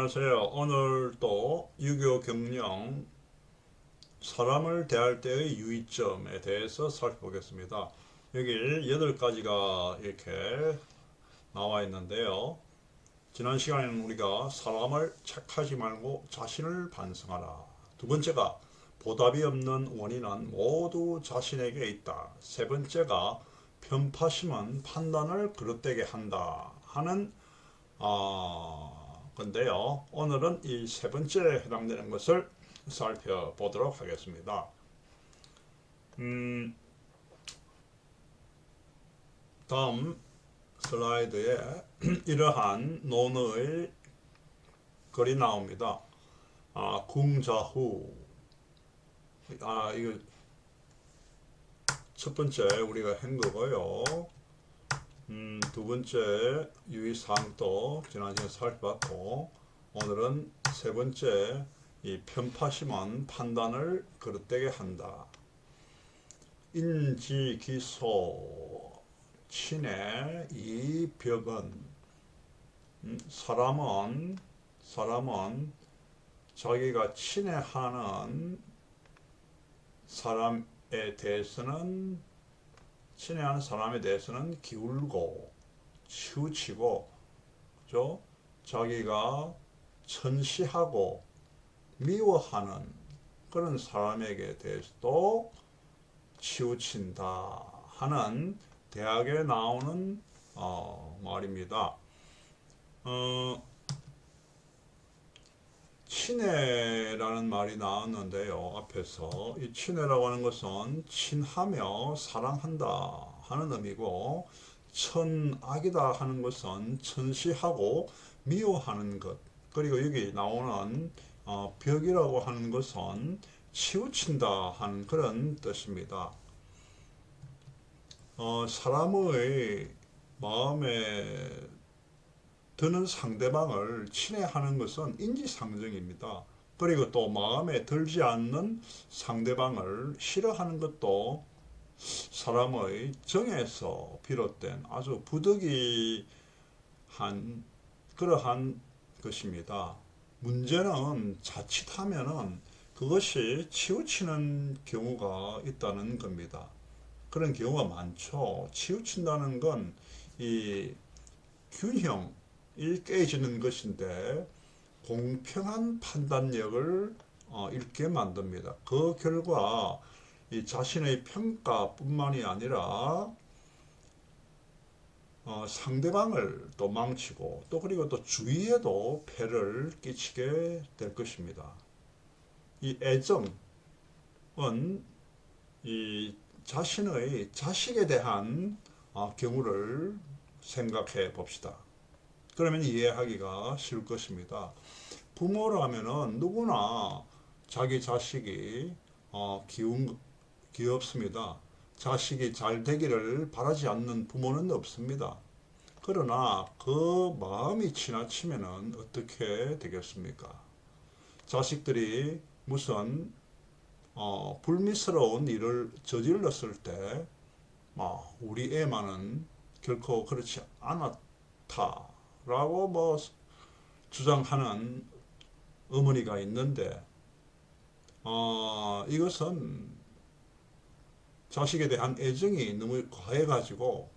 안녕하세요. 오늘 또 유교 경영 사람을 대할 때의 유의점에 대해서 살펴보겠습니다. 여기 8가지가 이렇게 나와 있는데요. 지난 시간에는 우리가 사람을 책하지 말고 자신을 반성하라. 두 번째가 보답이 없는 원인은 모두 자신에게 있다. 세 번째가 편파심은 판단을 그릇되게 한다 하는 건데요. 오늘은 이 세 번째에 해당되는 것을 살펴보도록 하겠습니다. 다음 슬라이드에 이러한 논의 글이 나옵니다. 궁자후. 이거 첫 번째 우리가 한 거고요. 두 번째 유의사항도 지난 시간에 살펴봤고, 오늘은 세 번째 이 편파심은 판단을 그릇되게 한다. 인지기소 친의 이 벽은 사람은 자기가 친애하는 사람에 대해서는 기울고 치우치고, 그죠? 자기가 천시하고 미워하는 그런 사람에게 대해서도 치우친다 하는 대학에 나오는 말입니다. 친애라는 말이 나왔는데요. 앞에서 이 친애라고 하는 것은 친하며 사랑한다 하는 의미고, 천악이다 하는 것은 천시하고 미워하는 것, 그리고 여기 나오는 벽이라고 하는 것은 치우친다 하는 그런 뜻입니다. 사람의 마음에 드는 상대방을 친애하는 것은 인지상정입니다. 그리고 또 마음에 들지 않는 상대방을 싫어하는 것도 사람의 정에서 비롯된 아주 부득이한 그러한 것입니다. 문제는 자칫하면은 그것이 치우치는 경우가 있다는 겁니다. 그런 경우가 많죠. 치우친다는 건 이 균형이 깨지는 것인데, 공평한 판단력을 잃게 만듭니다. 그 결과 이 자신의 평가뿐만이 아니라 상대방을 또 망치고, 또 그리고 또 주위에도 폐를 끼치게 될 것입니다. 이 애정은 이 자신의 자식에 대한 경우를 생각해 봅시다. 그러면 이해하기가 쉬울 것입니다. 부모라면은 누구나 자기 자식이 귀엽습니다. 자식이 잘 되기를 바라지 않는 부모는 없습니다. 그러나 그 마음이 지나치면은 어떻게 되겠습니까? 자식들이 무슨 불미스러운 일을 저질렀을 때 우리 애만은 결코 그렇지 않았다라고 주장하는 어머니가 있는데, 이것은 자식에 대한 애정이 너무 과해가지고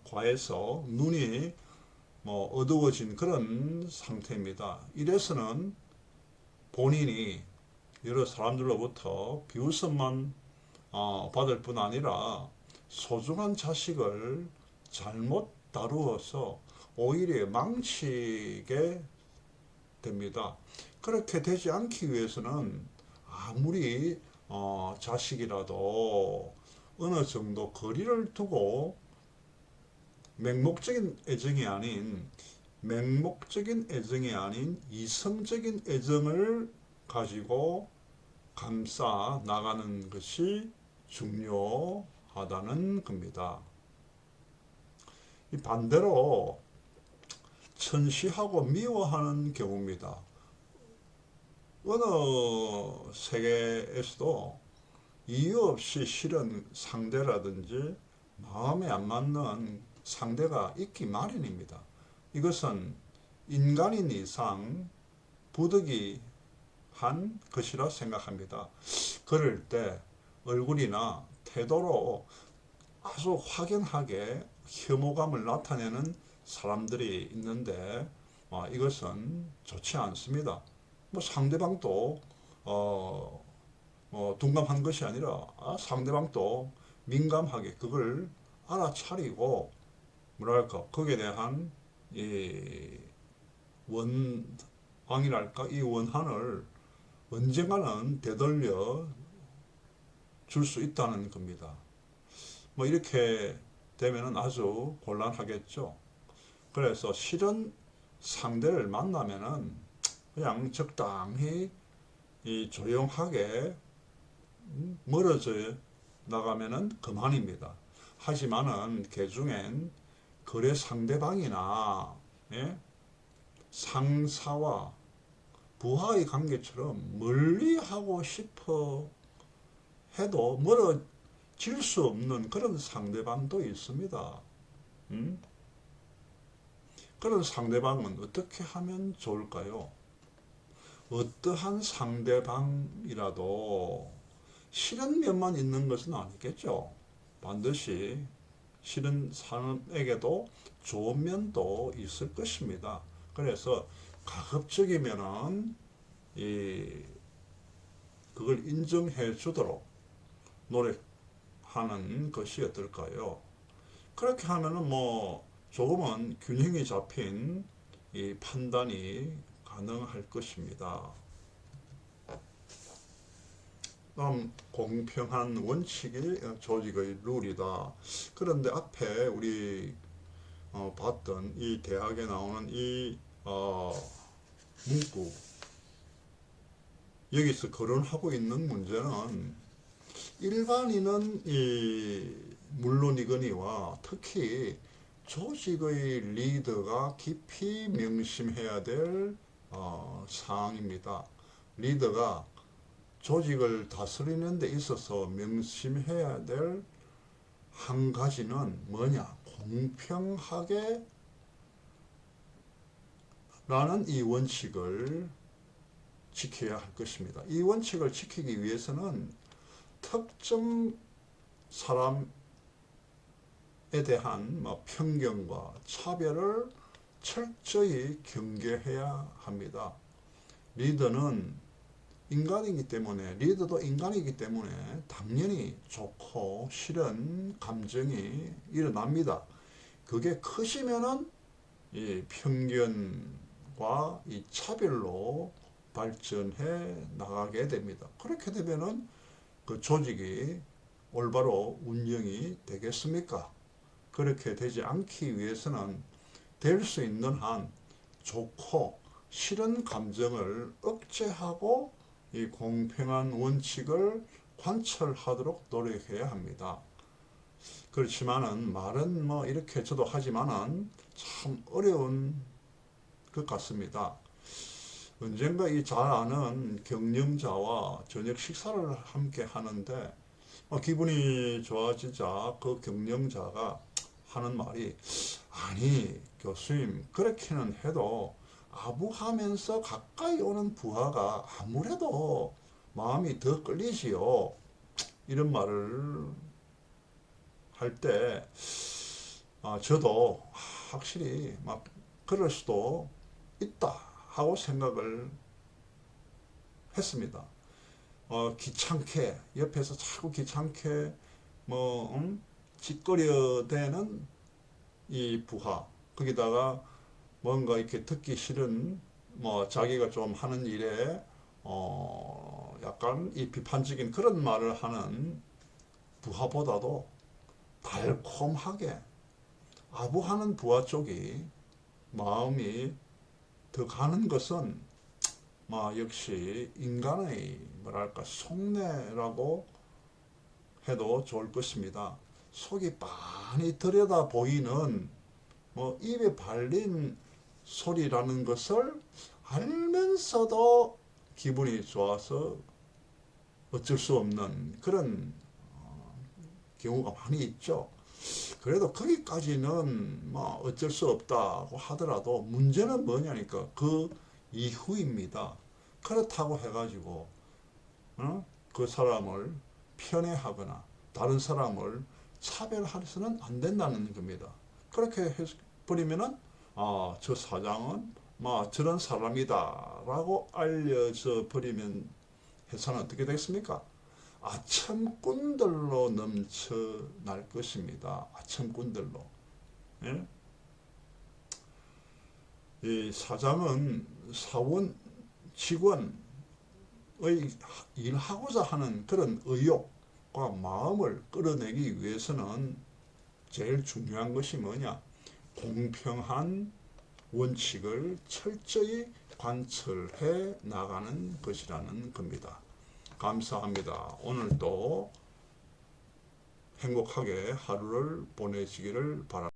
과해서 눈이 어두워진 그런 상태입니다. 이래서는 본인이 여러 사람들로부터 비웃음만 받을 뿐 아니라 소중한 자식을 잘못 다루어서 오히려 망치게 됩니다. 그렇게 되지 않기 위해서는 아무리 자식이라도 어느 정도 거리를 두고 맹목적인 애정이 아닌 이성적인 애정을 가지고 감싸 나가는 것이 중요하다는 겁니다. 이 반대로 천시하고 미워하는 경우입니다. 어느 세계에서도 이유 없이 싫은 상대라든지 마음에 안 맞는 상대가 있기 마련입니다. 이것은 인간인 이상 부득이한 것이라 생각합니다. 그럴 때 얼굴이나 태도로 아주 확연하게 혐오감을 나타내는 사람들이 있는데 이것은 좋지 않습니다. 뭐 상대방도 둔감한 것이 아니라 상대방도 민감하게 그걸 알아차리고 뭐랄까 거기에 대한 이 원앙이랄까 이 원한을 언젠가는 되돌려 줄 수 있다는 겁니다. 뭐 이렇게 되면은 아주 곤란하겠죠. 그래서 실은 상대를 만나면은 그냥 적당히 이 조용하게 멀어져 나가면은 그만입니다. 하지만은 개중엔 거래 상대방이나 예? 상사와 부하의 관계처럼 멀리 하고 싶어 해도 멀어질 수 없는 그런 상대방도 있습니다. 그런 상대방은 어떻게 하면 좋을까요? 어떠한 상대방이라도 싫은 면만 있는 것은 아니겠죠. 반드시 싫은 사람에게도 좋은 면도 있을 것입니다. 그래서 가급적이면은 그걸 인정해 주도록 노력하는 것이 어떨까요? 그렇게 하면은 뭐 조금은 균형이 잡힌 이 판단이 가능할 것입니다. 다음 공평한 원칙이 조직의 룰이다. 그런데 앞에 우리 봤던 이 대학에 나오는 이 문구 여기서 거론하고 있는 문제는 일반인은 물론이거니와 특히 조직의 리더가 깊이 명심해야 될 사항입니다. 리더가 조직을 다스리는 데 있어서 명심해야 될 한 가지는 뭐냐? 공평하게 라는 이 원칙을 지켜야 할 것입니다. 이 원칙을 지키기 위해서는 특정 사람에 대한 편견과 차별을 철저히 경계해야 합니다. 리더는 인간이기 때문에 리더도 인간이기 때문에 당연히 좋고 싫은 감정이 일어납니다. 그게 커지면은 이 편견과 이 차별로 발전해 나가게 됩니다. 그렇게 되면은 그 조직이 올바로 운영이 되겠습니까? 그렇게 되지 않기 위해서는 될 수 있는 한 좋고 싫은 감정을 억제하고 이 공평한 원칙을 관철하도록 노력해야 합니다. 그렇지만은 말은 뭐 이렇게 저도 하지만은 참 어려운 것 같습니다. 언젠가 이 잘 아는 경영자와 저녁 식사를 함께 하는데 기분이 좋아지자 그 경영자가 하는 말이 아니 교수님 그렇게는 해도 아부하면서 가까이 오는 부하가 아무래도 마음이 더 끌리지요. 이런 말을 할 때 저도 확실히 막 그럴 수도 있다 하고 생각을 했습니다. 귀찮게 옆에서 자꾸 귀찮게 짓거려대는 이 부하 거기다가 뭔가 이렇게 듣기 싫은 자기가 좀 하는 일에 약간 이 비판적인 그런 말을 하는 부하보다도 달콤하게 아부하는 부하 쪽이 마음이 더 가는 것은 역시 인간의 뭐랄까 속내라고 해도 좋을 것입니다. 속이 빤히 들여다 보이는 입에 발린 소리라는 것을 알면서도 기분이 좋아서 어쩔 수 없는 그런 경우가 많이 있죠. 그래도 거기까지는 뭐 어쩔 수 없다고 하더라도 문제는 뭐냐니까 그 이후입니다. 그렇다고 해가지고 그 사람을 편애하거나 다른 사람을 차별해서는 안 된다는 겁니다. 그렇게 해버리면은 저 사장은 뭐 저런 사람이다라고 알려져 버리면 회사는 어떻게 되겠습니까? 아첨꾼들로 넘쳐날 것입니다. 아첨꾼들로. 예? 이 사장은 사원, 직원의 일하고자 하는 그런 의욕과 마음을 끌어내기 위해서는 제일 중요한 것이 뭐냐? 공평한 원칙을 철저히 관철해 나가는 것이라는 겁니다. 감사합니다. 오늘도 행복하게 하루를 보내시기를 바랍니다.